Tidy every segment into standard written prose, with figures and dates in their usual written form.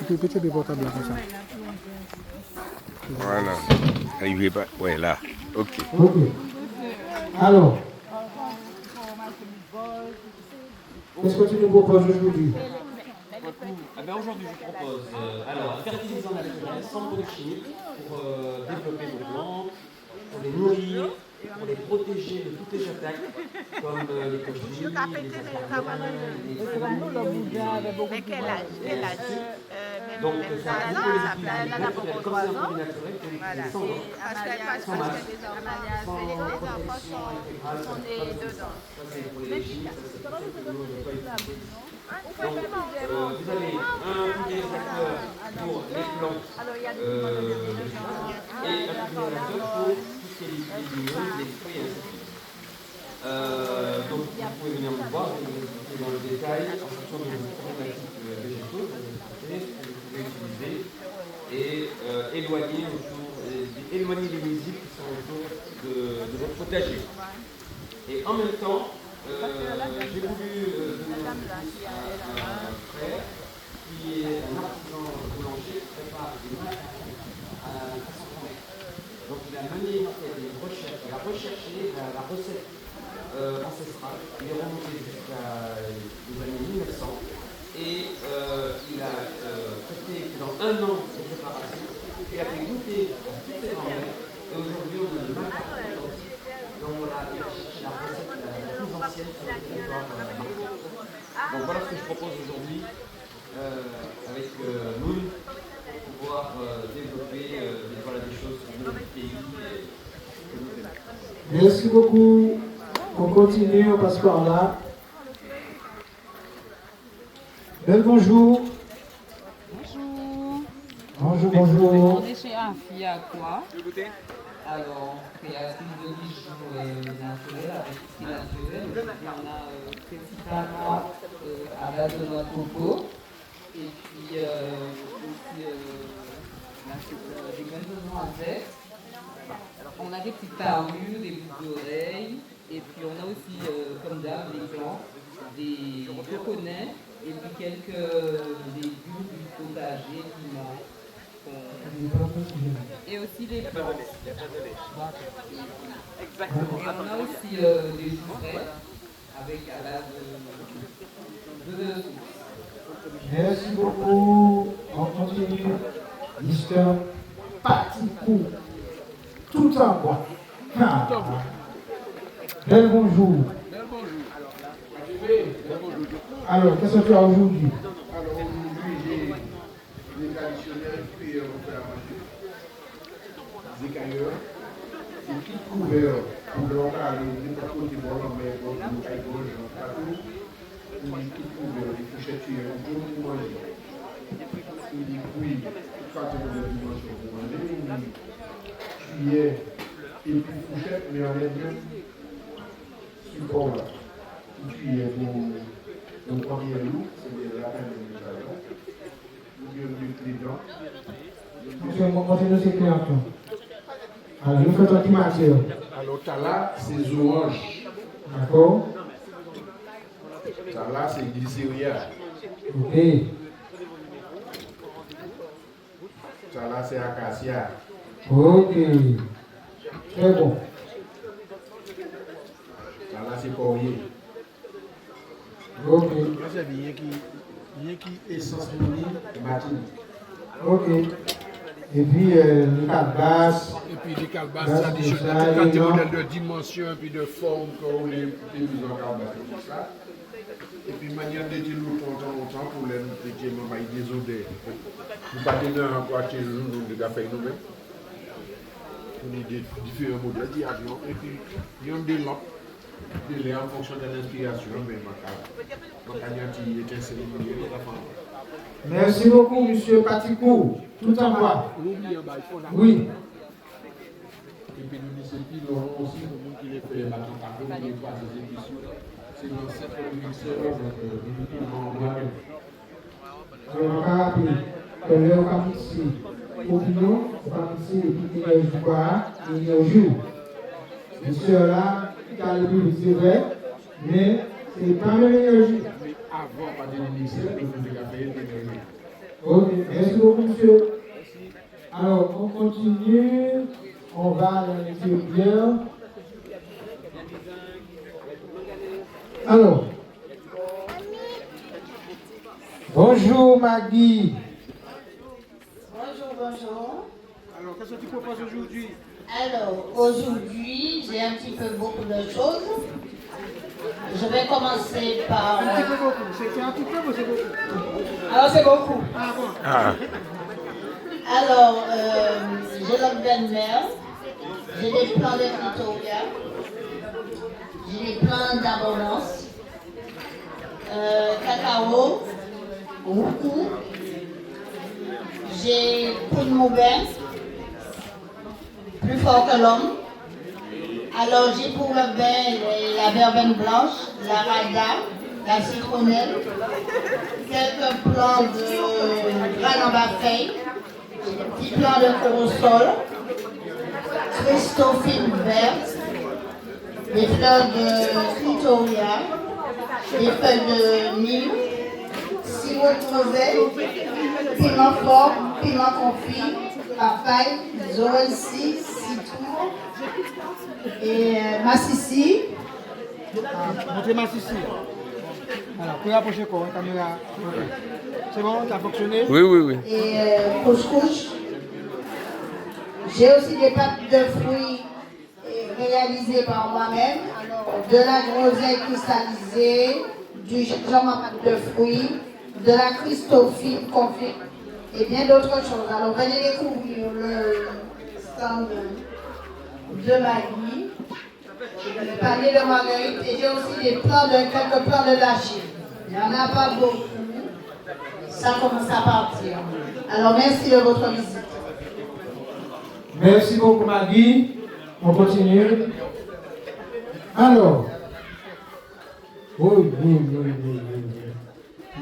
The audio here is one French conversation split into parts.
petit peu portable là comme ça. Voilà. Arrivez pas. Ouais, là. Ok. Ok. Alors, qu'est-ce que tu nous proposes aujourd'hui? Aujourd'hui, je propose un fertilisant naturel sans produits chimiques pour développer nos plantes, pour les nourrir, pour les protéger de toutes les attaques, comme les coquilles, les acariens, les fourmis. Mais quel âge Donc, ça, vous pouvez l'utiliser naturel, comme c'est un produit naturel, vous pouvez l'utiliser sans gants, Parce que sans masque, les enfants sont nés dedans. ça c'est pour les chimiques, ça c'est pour ceux qui ne pas utiliser. Donc, vous avez un pulvérisateur pour les plantes et un pulvérisateur pour tout ce qui est les légumes, les fruits et ainsi de suite. Donc, vous pouvez venir me voir, je vais vous expliquer dans le détail en fonction de vos problématiques végétaux que vous pouvez utiliser et éloigner les nuisibles qui sont autour de votre potager. Et en même temps, j'ai voulu donner un frère qui est un artisan boulanger qui prépare des masques à la façon convaincre. Donc il a mené des recherches, il a recherché la recette ancestrale, il est remonté jusqu'à les années 1900 et il a traité dans un an de préparation, il a fait goûter à toutes ses grands-mères et aujourd'hui on a le macaron dont il a cherché la recette la plus ancienne sur le territoire marseillais. Donc voilà ce que je propose aujourd'hui avec Moon pour pouvoir développer des choses sur notre pays. Merci beaucoup. On continue, on passe par là. Bonjour. Bonjour. On est chez Afia quoi? Alors, créatrice de bijoux naturels avec style naturel. Aujourd'hui, on a principalement à base de noix de coco. Et puis aussi des graines de noisettes. On a des petites parures, des boucles d'oreilles. Et puis on a aussi, comme d'hab, des plants, des coconets. Et puis quelques légumes du potager, piments. Et aussi les plantes. Exactement. Et on a aussi des jus frais avec à base de Merci beaucoup. On continue. Mister Paticou. Tout en bois. Bel bonjour. Alors, qu'est-ce que tu as aujourd'hui? Alors aujourd'hui, j'ai les traditionnels cuillères pour faire à manger. Des cailleurs, des petits couverts pour le local, des côtés bon, mais bon, nous caillons partout. Des petits couverts, des fourchettes, pour manger. Et des fruits, quand on a des dimensions pour manger, cuillère et puis fourchette, mais en même support là. Une cuillère pour premier loup, c'est la peine de l'usage. Nous les dents. Monsieur, montrez-nous ces clients. Alors, nous faisons qui matière? Alors, là, c'est orange. D'accord. Là, c'est glycéria. Ok. Là, c'est acacia. Ok. Très bon. Là, c'est courrier. Ok. C'est bien qui essence matin. Ok. Et puis, les calebasses. Et puis, les calebasses traditionnelles, quand tu modèles de dimension et puis de forme, comme les maisons calebasses. Et puis, manière de dire nous longtemps pour les des odeurs. Nous ne pouvons pas encore chez nous, nous devons faire nous-mêmes. On a des différents modèles d'avion. Et puis, il y a des lampes. En fonction de l'inspiration, mais merci beaucoup, monsieur Paticou. Tout en bas. Oui. Et puis nous disons que nous avons aussi le monde qui les fait la campagne, qui passe des émissions. C'est l'ancêtre ministère monsieur là, qui a le plus, c'est vrai, mais c'est pas même énergie. Avant, pas de ministère, nous avons fait l'énergie. Ok, merci beaucoup, monsieur. Alors, on continue. On va à l'intérieur. Alors, bonjour Maggie. Bonjour. Alors, qu'est-ce que tu proposes aujourd'hui? Alors, aujourd'hui, j'ai un petit peu beaucoup de choses. Je vais commencer par... Un petit peu beaucoup. C'est un petit peu ou c'est beaucoup? Alors, c'est beaucoup. Ah bon? Ah, Alors, j'ai l'homme belle-mère, j'ai des plans de Victoria, j'ai des plans d'abondance, cacao, roucou, j'ai Poudre Moubin, plus fort que l'homme. Alors j'ai pour le bain la verveine blanche, la rada, la citronnelle, quelques plants de graines en bas-feuille, des petits plants de corosol, Christophine verte, des fleurs de Victoria, des feuilles de Nîmes, sirop de rosée, piment fort, piment confit, papaye, zoécie, citron et massissi. Montrez ma ici. Alors, pour approcher quoi, caméra. C'est bon, ça a fonctionné? oui, oui, oui. Et couscous. J'ai aussi des pâtes de fruits réalisées par moi-même. Alors, de la groseille cristallisée, du jambon à pâte de fruits, de la Christophine confite et bien d'autres choses. Alors, venez découvrir le stand de Maggie, le panier de marguerite, et j'ai aussi quelques plants de lâcher. Il n'y en a pas beaucoup. Ça commence à partir. Alors, merci de votre visite. Merci beaucoup Maggie. On continue. Alors. Oui.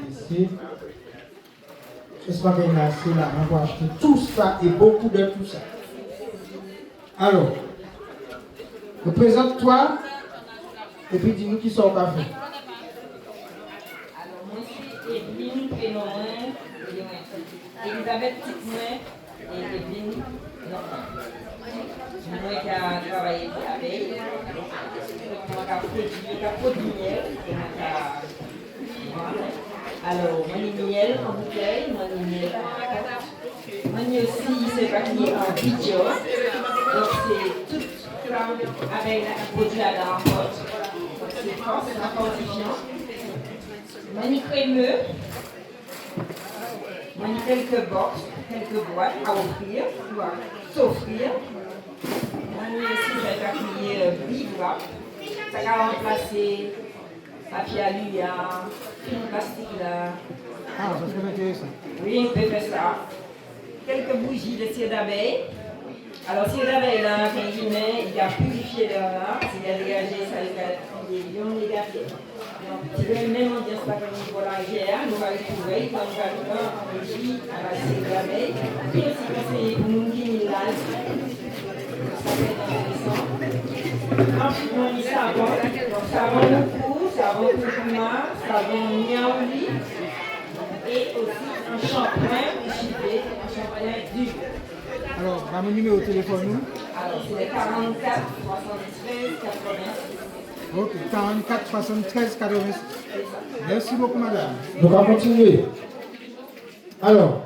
Ici. J'espère qu'il y a assez là. On va acheter tout ça et beaucoup de tout ça. Alors. Présente-toi. Et puis dis-nous qui sont au café. Alors, moi, c'est Evelyne Prénom, Elisabeth Titouin et Evelyne Norman. Moi qui ai travaillé avec, moi qui ai produit miel, alors, moi, les miel en bouteille, moi, les miel en moi aussi, c'est pas qui est en vidéo. Donc, c'est tout avec un produit à la remporte. C'est fort, c'est un fortifiant. Moi, crémeux. Moi, quelques box, quelques boîtes à offrir, ou à s'offrir. Moi aussi, j'ai accueilli Vivra. Ça a remplacé papier aluya, film plastique là. Ah, ça serait intéressant. Oui, on peut faire ça. Quelques bougies de cire d'abeille. Alors, cire d'abeille là, quand il met, il a purifié l'air là, il a dégagé ça, il a négatif. Donc, tu veux même dire ça comme il faut la guerre, nous allons trouver, quand on va faire un bougie à la cire d'abeille. Et aussi conseiller pour nous qui l'âge. Ça peut être intéressant. Ensuite, on a mis savon. Donc, savon de cou, savon curcuma, savon niaouli. Et aussi un shampoing chipé, un shampoing du. Alors, mon numéro de téléphone, nous. Alors, c'est le 44 73 86. Ok, 44 73 86. Merci beaucoup, madame. On va continuer. Alors,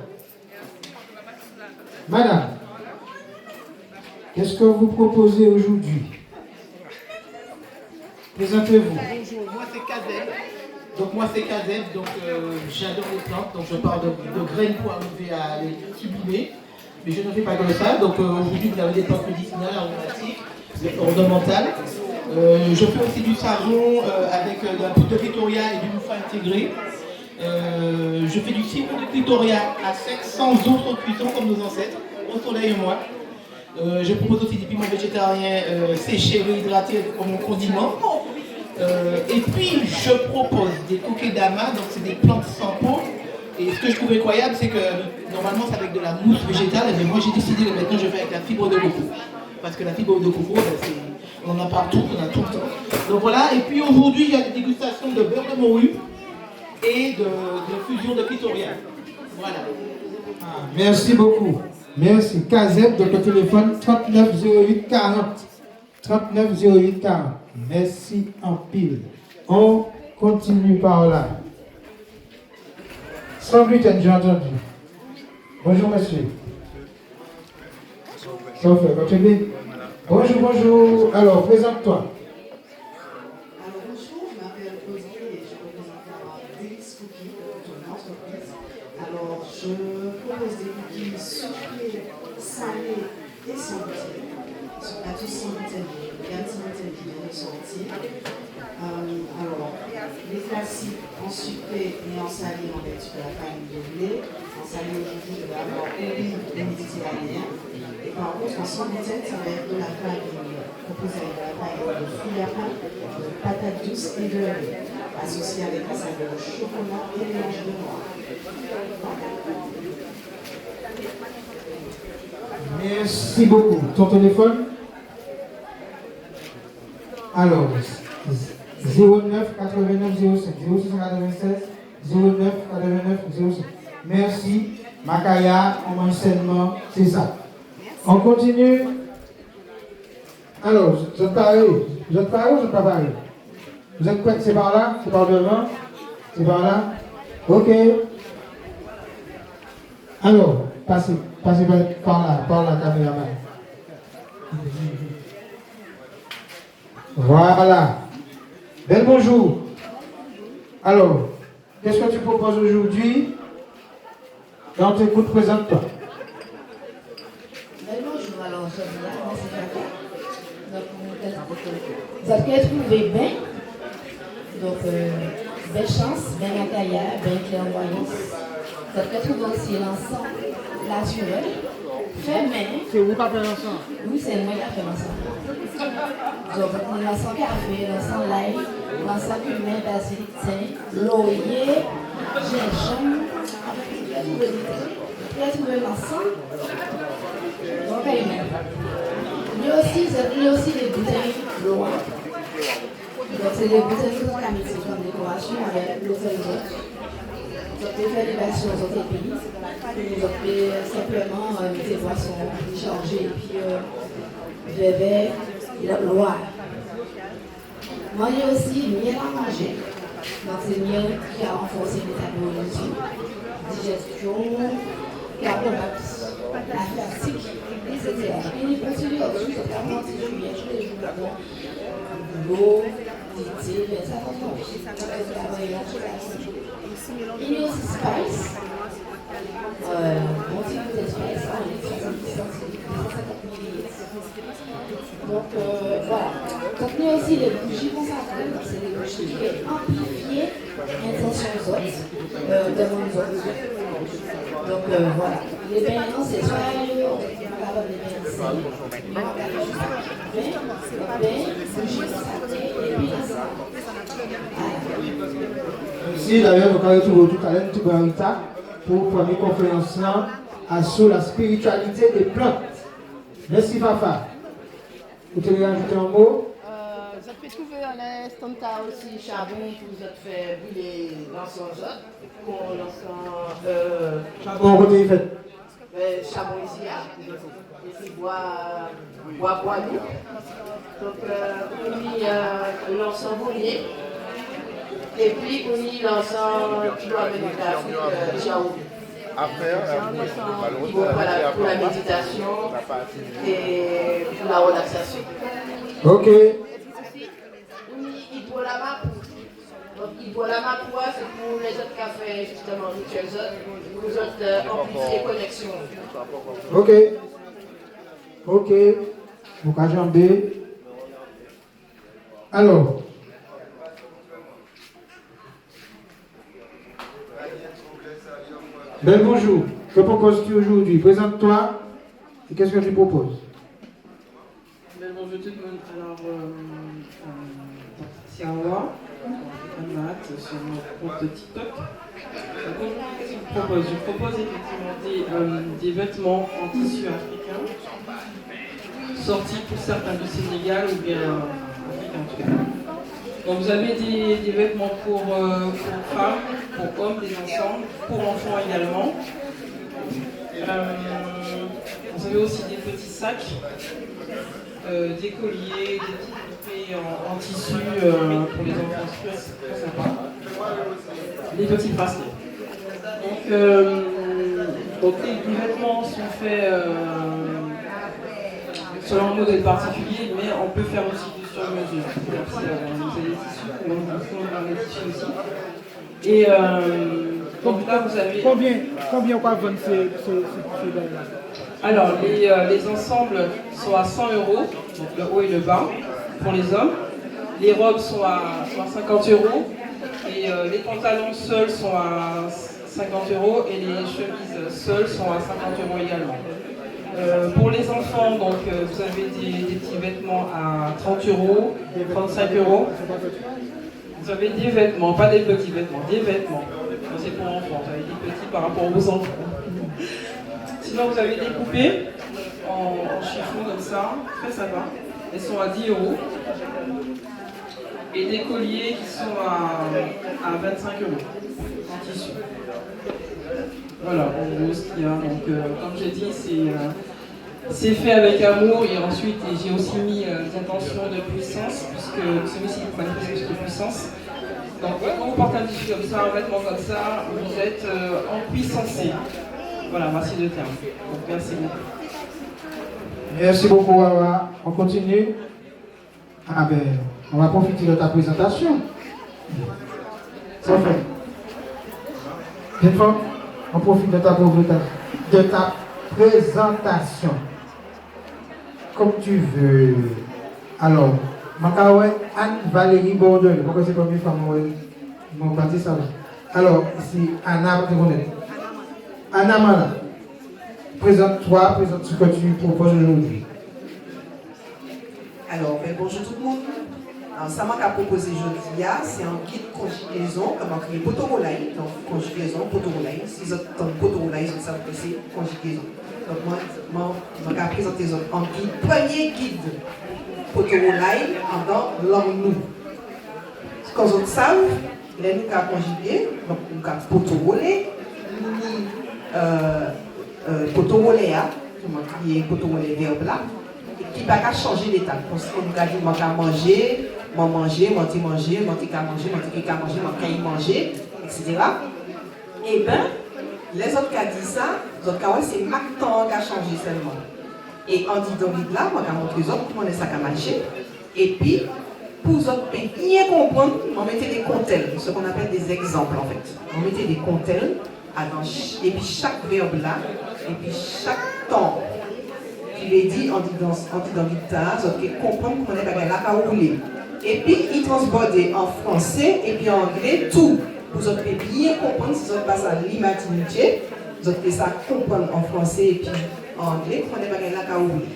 madame, qu'est-ce que vous proposez aujourd'hui? Présentez-vous. Bonjour, moi c'est Kazel. Donc j'adore les plantes, donc je parle de graines pour arriver à les sublimer. Mais je ne fais pas que ça, donc aujourd'hui vous avez des plantes médicinales, aromatiques, ornementales. Je fais aussi du savon avec de la poudre de Victoria et du mouffin intégré. Je fais du sirop de Victoria à sec sans autre cuisson comme nos ancêtres, au soleil et moi. Je propose aussi des piments végétariens séchés, réhydratés comme condiment. Et puis je propose des kokedama, donc c'est des plantes sans peau. Et ce que je trouve incroyable, c'est que normalement c'est avec de la mousse végétale, mais moi j'ai décidé que maintenant je fais avec la fibre de coco. Parce que la fibre de coco, on en a partout, on en a tout le temps. Donc voilà, et puis aujourd'hui il y a des dégustations de beurre de morue et de fusion de clitoria. Voilà. Merci beaucoup. Merci. Kazeb, donc le téléphone 390840. 390840. Merci en pile. On continue par là. 108, j'ai entendu. Bonjour, monsieur. Sauf, continuez. Bonjour, bonjour. Alors, présente-toi. Alors bonjour, je m'appelle Audrey et je représente Delis Cookies, une entreprise. Alors je propose des cookies sucrés, salés et sans gluten. Ils sont pas tous sans gluten, il y a un petit gluten qui vient de sortir. Alors les classiques en sucré et en salé en vertu de la farine de blé. En salé aujourd'hui, je vais avoir olive et méditerranéen. Et par contre, en sans gluten, ça va être de la farine composée avec de la farine de fruits à pain, de patates douces et de lait, associée avec un saveur de chocolat et mélange de noix. Merci beaucoup. Ton téléphone? Alors, 09 89 05 0696 09 89 05. Merci. Makaya, en enseignement, c'est ça. On continue. Alors, vous êtes pareil. Vous êtes pareil ou vous n'êtes pas pareil? Vous êtes quoi? C'est par là? C'est par devant? C'est par là? Ok. Alors, passez par la caméraman. Voilà. Bel bonjour. Alors, qu'est-ce que tu proposes aujourd'hui? Dans tes coups, présente-toi. Bonjour, alors je viens, moi c'est Jacques. Vous avez trouvé bien. Donc, belle chance, bien Makaya, bien clairvoyance. Vous avez trouvé aussi l'ensemble naturel, fait main. C'est vous pas fait l'ensemble? Oui, c'est moi qui a fait l'ensemble. Donc, on a l'ensemble café, l'ensemble live, l'ensemble humain, basilic, thym, laurier, gingembre. Vous avez trouvé l'ensemble. Donc, il y a aussi des bouteilles loin. Donc, c'est des bouteilles de camicie comme décoration avec l'hôtel Zot. Vous pouvez faire des versions aux autres pays. Vous pouvez simplement des boissons chargées et puis bébé, loire. Moi, il y a aussi miel à manger. Donc, c'est miel qui a renforcé le métabolisme, digestion, carbonate, la fatigue, etc. Et les produits au-dessus, c'est vraiment anti-juillet, tous les jours là-bas. L'eau, l'idée, ça va il y a aussi Spice. Bon type de Spice, on est 350 ml. Donc voilà. Donc il y a aussi les bougies consacrées. Donc c'est des bougies qui sont amplifiées, intention autres, demande autres. Donc voilà. Les bains, c'est soit on va avoir des bains ici, mais on va faire juste un bain, bougies consacrées et puis Merci, d'ailleurs, nous allons retrouver tout à l'heure, tout Rita, pour la première conférence là, sur la spiritualité des plantes. Merci, Fafa. Vous voulez rajouter un mot? Vous avez trouvé un stand aussi charbon que vous avez fait brûler l'encens pour l'encens. Charbon, côté fait. Charbon ici, et puis bois boilu. Donc, on a mis l'encens brûlé. Et puis, on y l'ensemble qui doit venir de l'Afrique, Jaoui. Pour la méditation et pour la relaxation. Ok. On y Ibolama. Donc, Ibolama, c'est pour les autres cafés, justement, rituels autres, pour les autres amplifier connexion. Ok. Ok. Vous pouvez jamber. Alors. Ben bonjour, que proposes-tu aujourd'hui? Présente-toi et qu'est-ce que tu proposes? Ben bonjour tout le monde, alors Patricia Roy, sur mon compte TikTok. Aujourd'hui, qu'est-ce que je propose? Je propose effectivement des vêtements en tissu africain, sortis pour certains du Sénégal ou bien africains en tout cas. Donc vous avez des vêtements pour femmes, pour hommes, des ensembles, pour enfants également. fait aussi des petits sacs, des colliers, des petites poupées en tissu pour les enfants, c'est très sympa. Des petits bracelets. Donc les vêtements sont faits selon un modèle particulier, mais on peut faire aussi du sur-mesure. Vous avez des tissus, on va les tissus aussi. Et donc là, vous avez... Combien on va vendre ces là? Alors, les ensembles sont à 100 €, donc le haut et le bas, pour les hommes. Les robes sont à 50 €, et les pantalons seuls sont à 50 € et les chemises seules sont à 50 € également. Pour les enfants, donc, vous avez des petits vêtements à 30 €, 35 €. Vous avez des vêtements, pas des petits vêtements, des vêtements. C'est pour enfants, vous avez des petits par rapport aux enfants. Sinon, vous avez des poupées en chiffon comme ça, très sympa. Elles sont à 10 €. Et des colliers qui sont à 25 € en tissu. Voilà, en gros ce qu'il y a. Donc, comme j'ai dit, c'est fait avec amour. Et ensuite, j'ai aussi mis des intentions de puissance, puisque celui-ci est une manifestation de puissance. Donc, quand vous portez un tissu comme ça, un vêtement comme ça, vous êtes en puissancé. Voilà, voici le terme. Donc, merci beaucoup. Merci beaucoup, Wawa. On continue. Ah ben, on va profiter de ta présentation. Ça fait. Bien fort. On profite de ta présentation. Comme tu veux. Alors, Makawe Anne-Valérie Bordelais. Pourquoi c'est comme une femme mon parti ça? Alors, ici, Anna, Anna Mala. Présente-toi, présente ce que tu proposes aujourd'hui. Alors, bonjour tout le monde. Alors, ça m'a proposé aujourd'hui, c'est un guide conjugaison, comme on crée Potorolai, donc conjugaison, Potorolai. Si vous êtes dans Potorolai, vous savez que c'est conjugaison. Donc, moi, je vais présenter un guide, premier guide Potorolai dans langue nous. Quand vous savez, les nous avons conjugué, donc nous avons Potorolai, Potorolea, comment crier Potorolai verbe là. Qui ne va pas changer l'état. Parce qu'on nous a dit, moi, qu'à manger, moi, manger, moi, t'y manger, moi, t'y qu'à manger, moi, t'y qu'à manger, moi, qu'à y manger, etc. Eh bien, les autres qui ont dit ça, les autres qui ont dit, c'est Mactan qui a changé seulement. Et en dit donc là, moi, je montre les autres comment ça a marché. Et puis, pour les autres bien comprendre, on mettait des comptels, ce qu'on appelle des exemples en fait. On mettait des comptels, et puis chaque verbe là, et puis chaque temps. Il est dit, on dit dans l'État, on dit comprendre comment on est là à rouler. Et puis, il transporte en français et puis en anglais tout. Vous avez bien comprendre si vous passez à l'imaginité, vous avez ça comprendre en français et puis en anglais, comment on est là à rouler.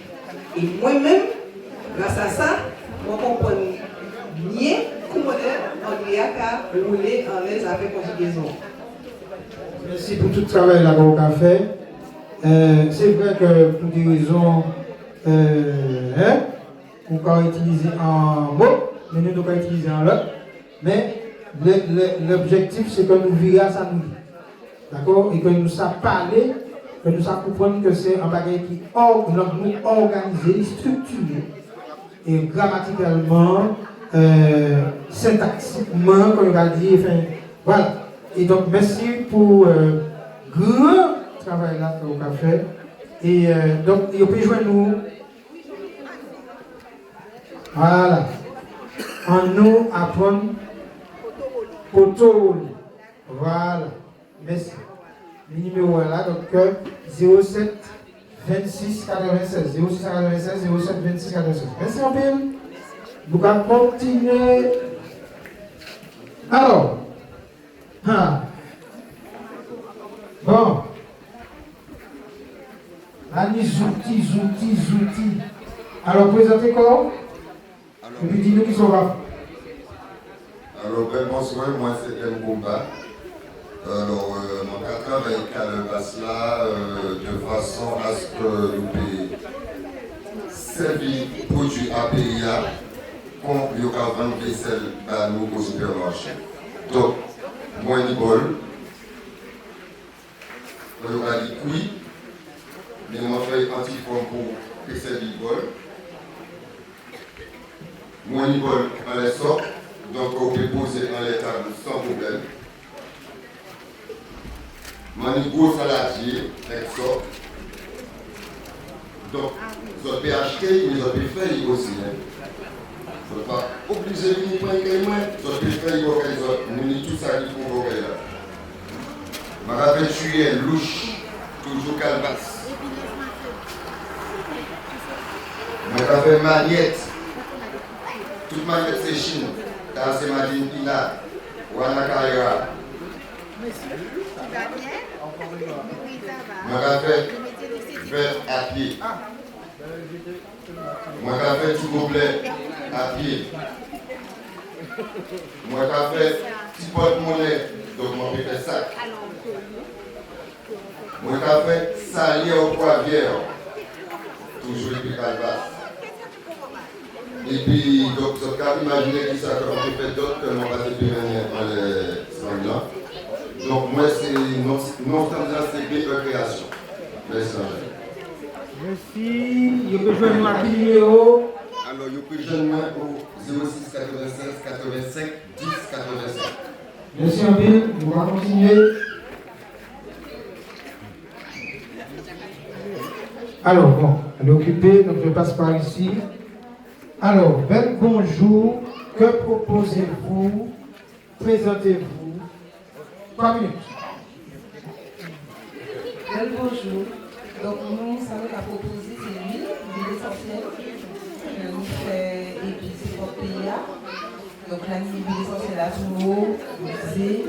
Et moi-même, grâce à ça, je comprends bien comment on est anglais à rouler en l'aise avec conjugaison. Merci pour tout le travail là qu'on a fait. C'est vrai que pour des raisons, on peut utiliser en mot, mais nous devons utiliser en l'autre. Mais l'objectif, c'est que nous virions ça nous dit. D'accord? Et que nous sachions parler, que nous sachions comprendre que c'est un bagage qui est organisé, structuré, et grammaticalement, syntaxiquement, comme on va dire. Enfin, voilà. Et donc, merci pour grand travail là qu'on a fait. Et donc, il peut joindre nous. Voilà. En nous apprendre Potol. Voilà. Merci. Le numéro est là, donc 07 26 96. 06 96 07 26 96. Merci en pile. Nous allons continuer. Alors. Bon. Là, les outils. Alors, présentez quoi? Et puis, dis-nous qui sont là. Alors, bonsoir, moi c'est M. Goumba. Alors, mon travail avec le passe là, de façon à ce que nous puissions servir produits à payer, comme il y aura 20 vaisselles à nous au supermarché. Donc, moi, je bol, il y aura des cuits, mais on fait antiforme pour que c'est l'ibol. Moi, l'ibol, on les sort, donc on peut poser dans les tables sans problème. Moi, une grosse saladier, avec ça. Donc, vous avez acheté, mais vous avez fait aussi. Vous n'êtes pas obligé de venir prendre les mains, vous avez fait les autres, nous tout ça qu'il faut voir là. Je me rappelle, je suis louche, toujours calvasse. Je me rappelle Magnette. Toute Magnette c'est Chine. Car c'est Madine Pina, Wana Kaira. Je me rappelle vert à pied. Je me rappelle tout gobelet à pied. Je me rappelle petit porte-monnaie, donc je me fais sac. Moi, j'ai fait salier au poivrière, toujours depuis Calvas. Et puis, donc, vous pouvez imaginer que ça peut faire d'autres que l'on va se devenir dans les sanglants. Donc, moi, c'est non-standard, c'est bien de création. Merci. Merci. Je peux joindre ma numéro. Alors, je peux joindre au 06 96 85 10 85. Merci un peu. On va continuer. Alors, bon, elle est occupée, donc je passe par ici. Alors, bel bonjour, que proposez-vous? Présentez-vous. 3 minutes. Bel bonjour. Donc, nous, ça nous a proposé, c'est l'huile essentielle. Nous fait épices pour PIA. Donc, là, l'huile essentielle à tourneau, musée,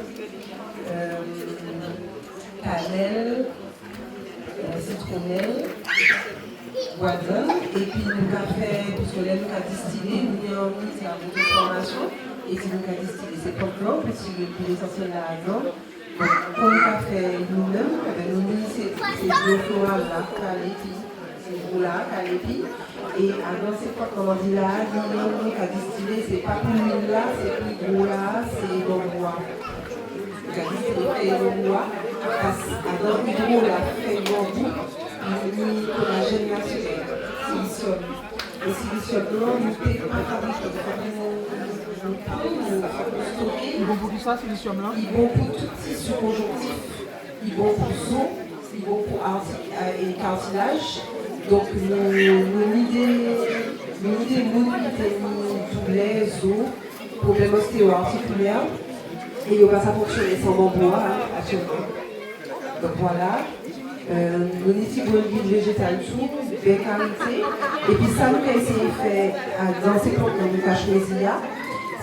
cannelle, citronnelle, guadon, et puis nous avons fait, puisque là nous avons distillé, nous avons mis la transformation, et si nous avons distillé, c'est pas blanc, puisque l'essentiel là-dedans. Donc, comme nous avons fait nous-mêmes, nous avons mis ces deux florales là, calépi, ces gros-là, calépi, et avant ces fois, comme on dit là, nous avons distillé, c'est pas plus l'huile là, c'est plus gros là, c'est bon bois. Nous avons distillé le bois, parce qu'avant l'hydro là, fait bon goût. Ni collagène naturel, silicium. Le silicium blanc, nous fait un fabrique de Il est bon pour tout ça, silicium là? Il est bon pour tout tissu conjonctif, il est bon pour os, il est bon pour cartilage. Donc, nous l'idée doublets, os, problèmes ostéo-articulaires, et il va ça fonctionner sans mon bois actuellement. Donc voilà. Nous avons une huile végétale tout, bien qualité. Et puis ça, nous avons essayé de faire dans ces plantes que nous avons choisi,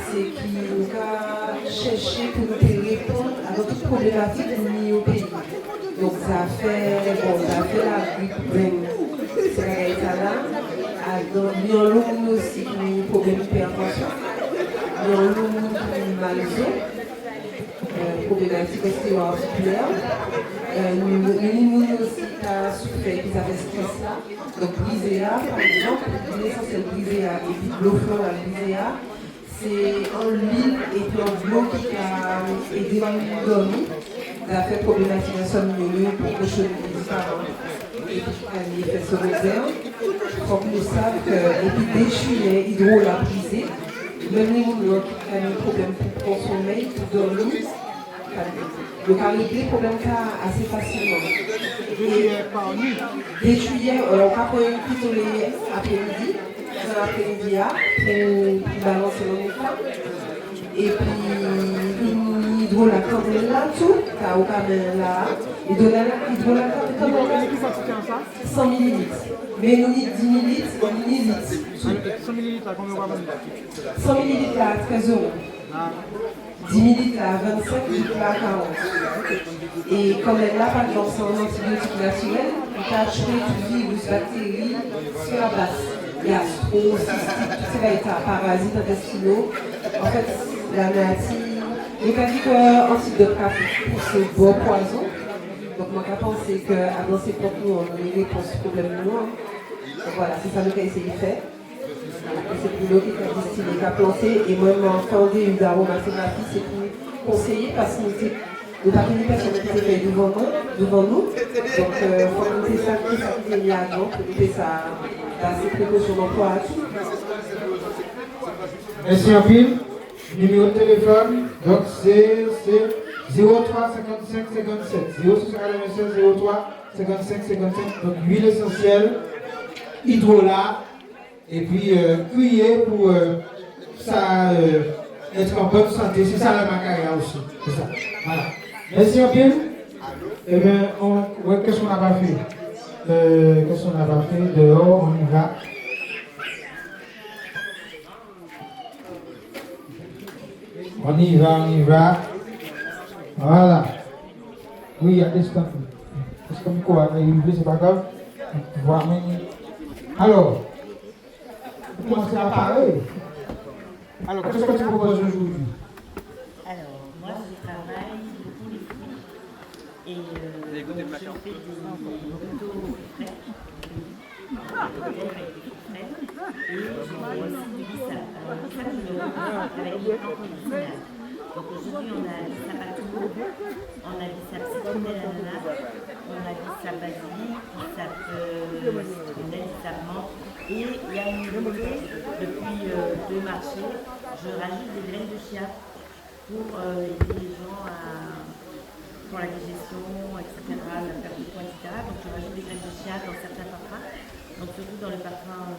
c'est qu'il nous a cherché pour nous répondre à notre problématique de au pays. Donc ça fait la grippe, c'est la là. Dans l'eau aussi, nous avons problème d'hypertension. Dans l'eau, nous avons malzo, problématique ostéo-articulaire. Nous aussi a souffert qu'ils avaient ce stress-là. Donc Brisea, par exemple, l'essentiel Brisea et puis l'eau-fleur à Brisea, c'est en l'huile et puis en l'eau qui a aidé à nous dormir. Ça a fait problématique insomnie pour cochonner différents. Et puis un effet secondaire. Il faut que nous sachions que et puis des tuyaux hydro l'a brisé. Même les gens qui ont un problème pour consommer, pour dormir. Donc, on a réglé le problème assez facilement. Des tuyaux, on va plutôt les après-midi, dans l'après-midi, pour balancer le état. Et puis, l'hydro la candelle là, tout, au camel là, l'hydro la candelle 100 ml. Mais nous, 10 ml, 100 ml à combien on va vendre? 100 ml à 13 €. 10 ml à 25, 10 à 40. Et comme elle là, par exemple, c'est un antibiotique naturel, on peut acheter tout virus, bactéries, sur la base. Gastro, cystique, tout ça est un parasite intestinaux. En fait, la maladie, le cas dit qu'antidote pour ce bon poison. Donc, moi, je pense qu'avant ces propres, nous, on a une réponse au problème noir. Donc voilà, c'est ça que j'ai essayé de faire. C'est pour l'eau qui a distillé, qui a planté, et moi, je m'entendais une aromathérapie, c'est pour conseiller parce que Il n'y a pas une personne qui s'est fait devant nous. Donc, il faut noter ça qui est là, donc, noter ça dans ces précautions d'emploi. Merci en pile. Numéro de téléphone, donc c'est 03 55 57. 03 55 57. Donc huile essentielle, hydrolat, et puis cuiller pour ça être en bonne santé. C'est ça la macaria aussi. C'est ça. Voilà. Merci en pile. Eh bien, qu'est-ce qu'on n'a pas fait? Qu'est-ce qu'on n'a pas fait? Dehors, on y va. On y va. Voilà. Oui, il y a des stops. C'est comme quoi, c'est pas grave. Voir, alors, vous commencez à parler. Alors, qu'est-ce que tu proposes aujourd'hui? Alors, moi, je travaille beaucoup les fruits. Et donc, je fais des gâteaux frais. Et je fais aussi du bissap. Alors, le bissap, je le fais avec des plantes médicinales. Donc, aujourd'hui, on a bissap à tout, on a bissap citronnelle ananas, on a bissap basilic, bissap citronnelle, bissap menthe. Et il y a une nouveauté depuis le marché, je rajoute des graines de chia pour aider les gens pour la digestion, etc., la perte de poids, etc. Donc je rajoute des graines de chia dans certains parfums, donc surtout dans le parfum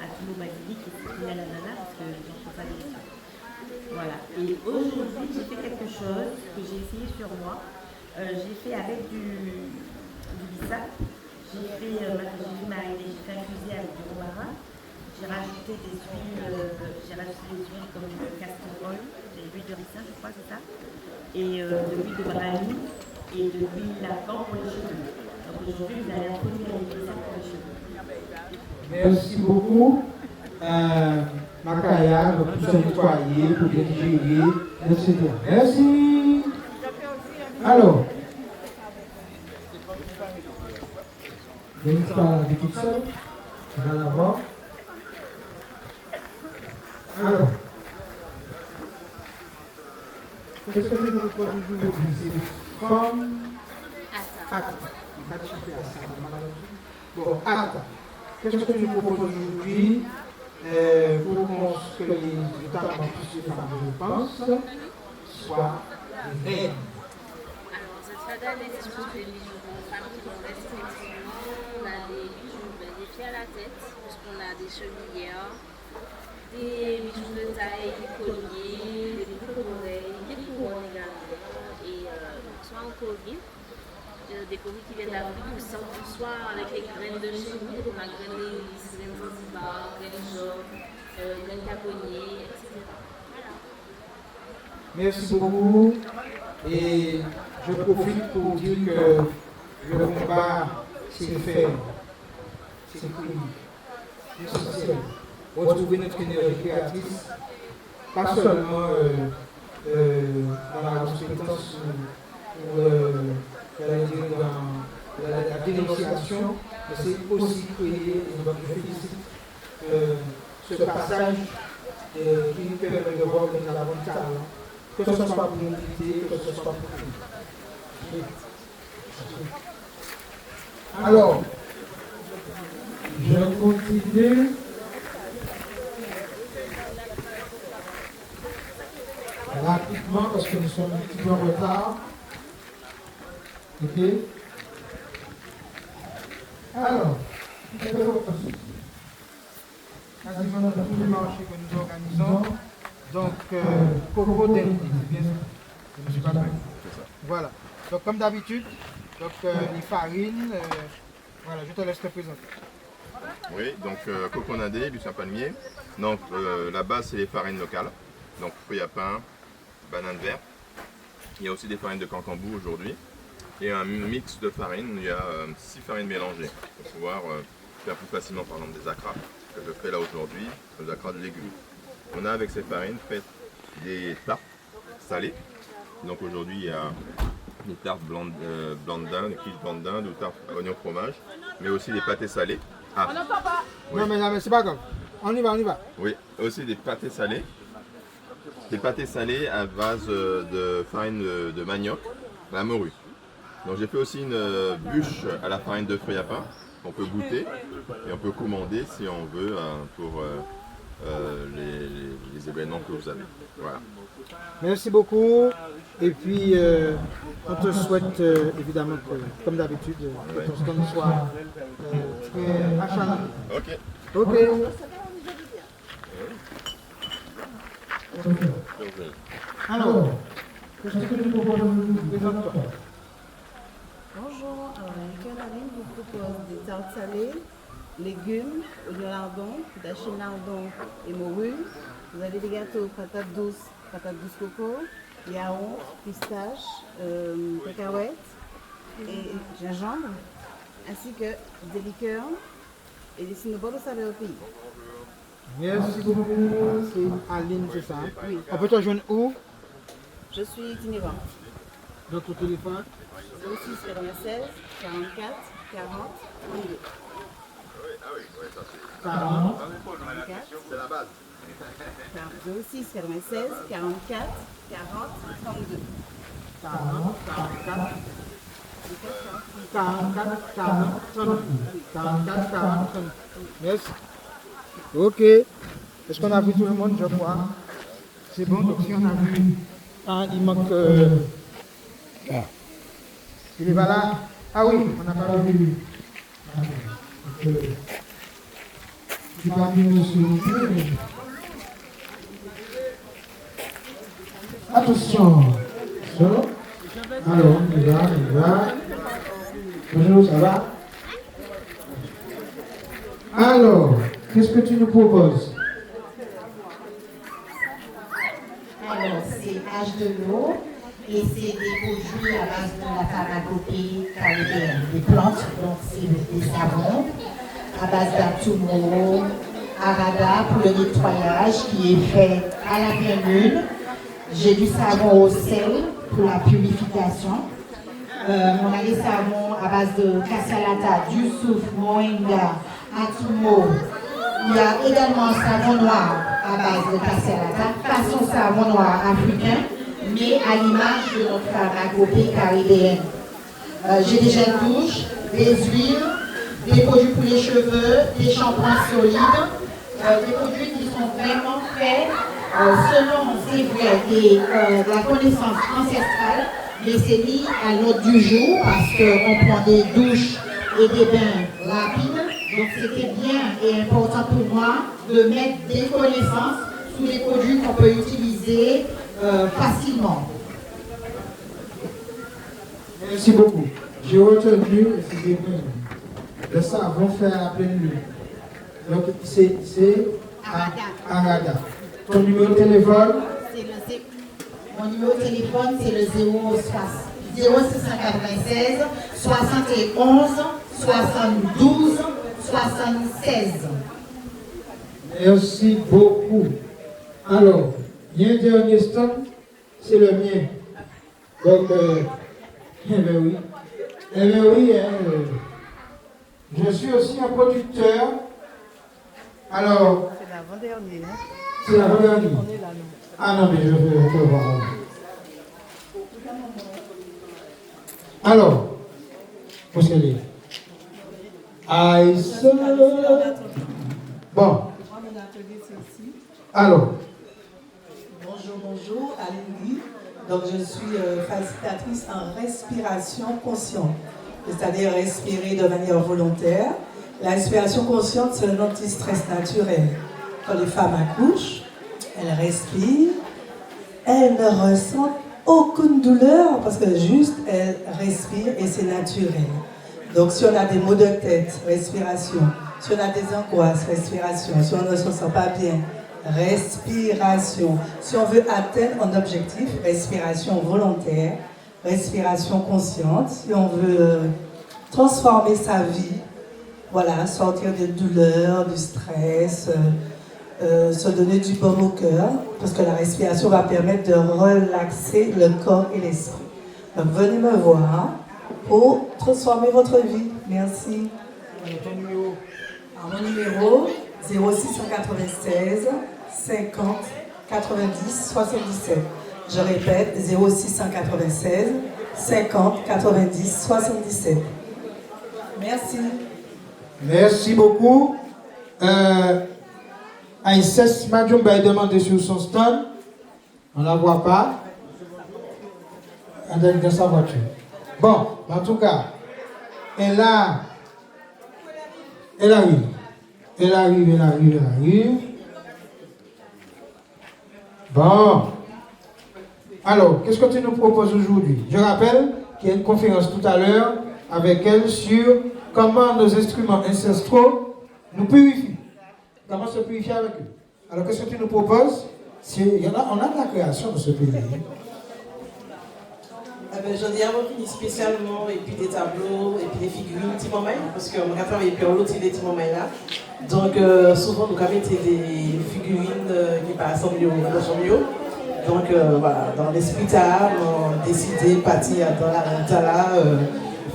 Atimo basilic et citronnelle ananas, parce que les gens ne sont pas délicieux. Voilà. Et aujourd'hui, j'ai fait quelque chose que j'ai essayé sur moi. J'ai fait avec du bissap. J'ai fait mariner, j'ai fait infuser avec du romarin. J'ai rajouté des huiles, comme le castor oil, de l'huile de ricin, je crois, c'est ça. Et de l'huile de brahmi et de l'huile d'argan pour les cheveux. Donc aujourd'hui, vous allez introduire les bissap pour les cheveux. Merci beaucoup. Macaya, pour se nettoyer, pour digérer, etc. Merci. Alors, je ne sais pas de toute seule. On va la voir. Alors, qu'est-ce que je vous propose aujourd'hui? C'est comme Atta. Bon, Atta. Qu'est-ce que je vous propose aujourd'hui? Pour que les états plus de femmes, je pense, soient reines. Alors, cette fada, les bijoux des femmes qui vont rester effectivement, on a des bijoux, des filles à la tête, puisqu'on a des chevalières, des bijoux de taille, des colliers, des boucles d'oreilles, des couronnes également, et soit en Covid, des colis qui viennent d'Afrique, soit avec les graines de chez nous, donc la graine de lys, graine de zanzibar, graine jaune, graine caponnier, etc. Voilà. Merci beaucoup. Et je profite pour dire que le combat, c'est faire, c'est crier, c'est essentiel. Retrouver notre énergie créatrice, pas seulement dans la compétence ou dans la dénonciation, mais c'est aussi créer, et donc je félicite ce passage qui nous permet de voir que nous avons le talent, que ce soit pour l'unité, que ce soit pour nous. Alors, je continue. Rapidement, parce que nous sommes un petit peu en retard. Ok? Alors, quasiment dans tous les marchés que nous organisons, donc Coco Dendy, bien sûr. Je ne suis pas d'accord. Voilà. Donc comme d'habitude, les farines, voilà, je te laisse te présenter. Oui, donc Coconadé, Lucien Palmier. Donc la base c'est les farines locales, donc fruits à pain, bananes vertes. Il y a aussi des farines de Cancambou aujourd'hui. Et un mix de farines, il y a 6 farines mélangées pour pouvoir faire plus facilement par exemple des acras, que je fais là aujourd'hui, des acras de légumes. On a avec ces farines fait des tartes salées. Donc aujourd'hui il y a des tartes blancs de dinde, des quiches blancs de dinde ou tartes oignon fromage, mais aussi des pâtés salés. Ah. On n'entend pas. Oui. Non mais c'est pas grave. On y va. Oui, aussi des pâtés salés. Des pâtés salés à base de farine de manioc la morue. Donc j'ai fait aussi une bûche à la farine de feuille à pain qu'on peut goûter et on peut commander si on veut pour les événements que vous avez. Voilà. Merci beaucoup. Et puis, on te souhaite évidemment, comme d'habitude, que ton stand soit très acharné. Ok. Ok. Alors, qu'est-ce que tu proposes de présenter? Bonjour, Cœur Marine vous propose des tartes salées, légumes, oignons lardons, d'achille lardon et morue. Vous avez des gâteaux patates douces coco, yaourt, pistache, cacahuètes et gingembre, ainsi que des liqueurs et des cinnabols au saveur au pays. Merci beaucoup. C'est Aline, c'est ça? Oui. On peut te rejoindre où? Je suis itinérante. Notre téléphone? 06 96 44 40 32. 40 C'est la base. 06 96 44 40 32. 40 44 44 40 32. 44 40 32. Merci. Ok. Est-ce qu'on a vu tout le monde, je crois? C'est bon, donc si on a vu. Ah, il manque. Il est pas là? Ah oui, on n'a pas vu. Tu vas venir s'il vous plaît. Attention. Alors, on y va. Bonjour, ça va? Alors, qu'est-ce que tu nous proposes? Alors, c'est H de l'eau et c'est des produits à base de la pharmacopée caribéenne, des plantes, donc c'est des savons à base d'Atumo, Arada pour le nettoyage qui est fait à la pleine lune. J'ai du savon au sel pour la purification. On a des savons à base de Casalata, du soufre, moringa, Atumo. Il y a également un savon noir à base de Casalata, façon savon noir africain, mais à l'image de notre pharmacopée caribéenne. J'ai des gels douches, des huiles, des produits pour les cheveux, des shampoings solides, des produits qui sont vraiment faits selon, c'est vrai, la connaissance ancestrale, mais c'est lié à l'ordre du jour parce qu'on prend des douches et des bains rapides. Donc c'était bien et important pour moi de mettre des connaissances sur les produits qu'on peut utiliser facilement. Merci beaucoup. J'ai retenu, le savon fait à la pleine lune. Donc c'est Arada. Ton numéro de téléphone? Mon numéro de téléphone, c'est le 0696 71 72 76. Merci beaucoup. Alors, il y a un dernier stand, c'est le mien. Donc, eh bien oui. Eh bien oui, je suis aussi un producteur. Alors, C'est l'avant-dernier. c'est l'avant-dernier. On est là, nous. Ah non, mais je veux voir. Alors, où est-ce qu'elle est? Aïssa. Bon. Alors. Bonjour, Aline. Donc je suis facilitatrice en respiration consciente, c'est-à-dire respirer de manière volontaire. La respiration consciente, c'est un anti-stress naturel. Quand les femmes accouchent, elles respirent, elles ne ressentent aucune douleur parce que juste elles respirent et c'est naturel. Donc si on a des maux de tête, respiration. Si on a des angoisses, respiration. Si on ne se sent pas bien, respiration. Si on veut atteindre un objectif, respiration volontaire, respiration consciente. Si on veut transformer sa vie, voilà, sortir des douleurs, du stress, se donner du baume au cœur, parce que la respiration va permettre de relaxer le corps et l'esprit. Donc venez me voir pour transformer votre vie. Merci. Alors, mon numéro 0696 50 90 77. Je répète, 0696 50 90 77. Merci. Merci beaucoup. Aïssès Madjoum va demander sur son stand. On ne la voit pas. Elle est dans sa voiture. Bon, en tout cas, elle arrive. Elle arrive. Bon. Alors, qu'est-ce que tu nous proposes aujourd'hui? Je rappelle qu'il y a une conférence tout à l'heure avec elle sur comment nos instruments ancestraux nous purifient. Comment se purifier avec eux. Alors, qu'est-ce que tu nous proposes? On a de la création dans ce pays. J'en ai fini spécialement, et puis des tableaux, et puis des figurines, petit moment, parce que mon travail est pour l'autre, il est petit moment là. Donc, souvent, nous avons des figurines qui passent en mieux, donc, voilà, dans l'esprit tard, on a décidé de partir dans la là,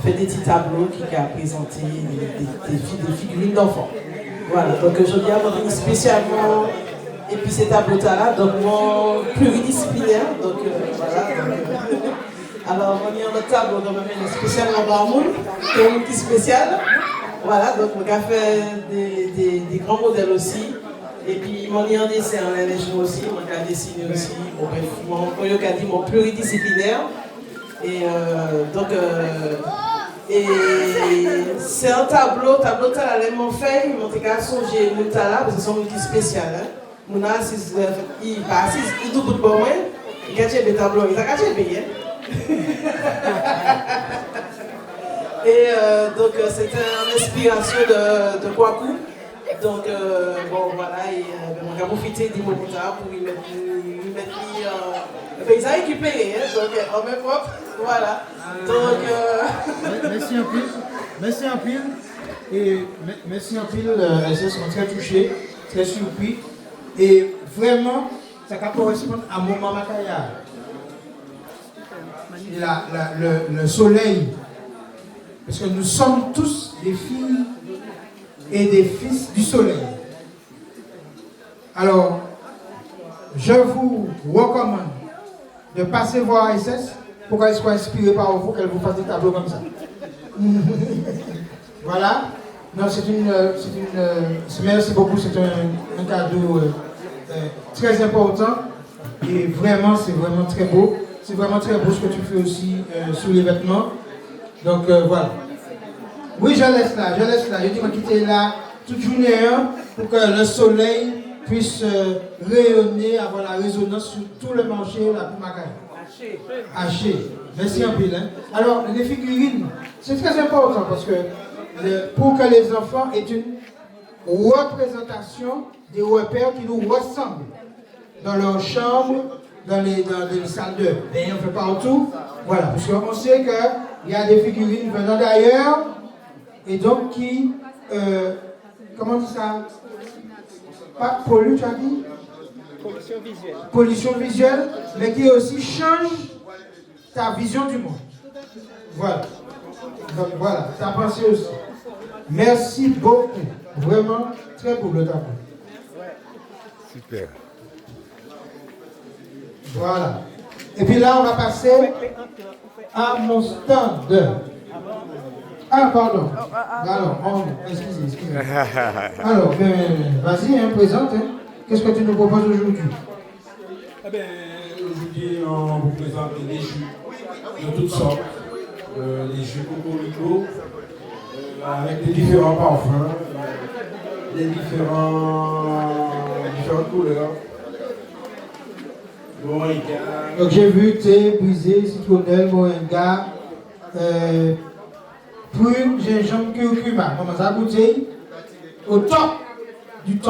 faire des petits tableaux qui ont présenté des figurines d'enfants. Voilà, donc je viens fini spécialement, et puis ces tableaux-là, donc mon pluridisciplinaire, donc voilà. Alors, on est en notre tableau, donc on est spécialement Barmoul, qui est un outil spécial. Voilà, donc on a fait des grands modèles aussi. Et puis, mon en dessin en allègement aussi, on a dessiné aussi. Bon, bref, on a dit mon pluridisciplinaire. Et donc, c'est un tableau là, mon fait, mon garçon, j'ai mon là, parce que c'est un outil spécial. Mon assise, il passe, il doit de bon, il a des tableaux, il a caché bien. Et donc c'était une inspiration de Kwaku. Donc bon voilà, on a profité du moment pour y mettre ils ont récupéré, donc en même temps, voilà. Donc merci en pile. Et merci en pile, elles sont très touchées, très surpris. Et vraiment, ça correspond à mon maman Kaya. Le soleil, parce que nous sommes tous des filles et des fils du soleil. Alors, je vous recommande de passer voir SS pour qu'elle soit inspirée par vous, qu'elle vous fasse des tableaux comme ça. Voilà. Non, merci beaucoup, c'est un cadeau très important et vraiment, c'est vraiment très beau. C'est vraiment très beau ce que tu fais aussi sur les vêtements. Donc voilà. Oui, je laisse là. Je dis que tu es là toute journée pour que le soleil puisse rayonner, avoir la résonance sur tout le marché, la Pumacaille. Haché. Merci un peu. Alors, les figurines, c'est très important parce que pour que les enfants aient une représentation des repères qui nous ressemblent dans leur chambre, dans les salles de bain, on fait partout. Voilà, parce qu'on sait qu'il y a des figurines venant d'ailleurs et donc qui, comment on dit ça? Pas polluent, tu as dit? pollution visuelle. Pollution visuelle, mais qui aussi change ta vision du monde. Voilà. Donc voilà, ta pensée aussi. Merci beaucoup. Vraiment, très beau le tableau. Super. Voilà. Et puis là, on va passer à mon stand. Ah, pardon. Alors, excusez. Alors, vas-y, présente. Qu'est-ce que tu nous proposes aujourd'hui? Eh bien, aujourd'hui, on vous présente des jus de toutes sortes. Les jus cocorico, avec des différents parfums, des différentes couleurs. Donc j'ai vu thé, brisé, citronnelle, moringa, prune, gingembre, curcuma. Comment ça goûte? Au top du top.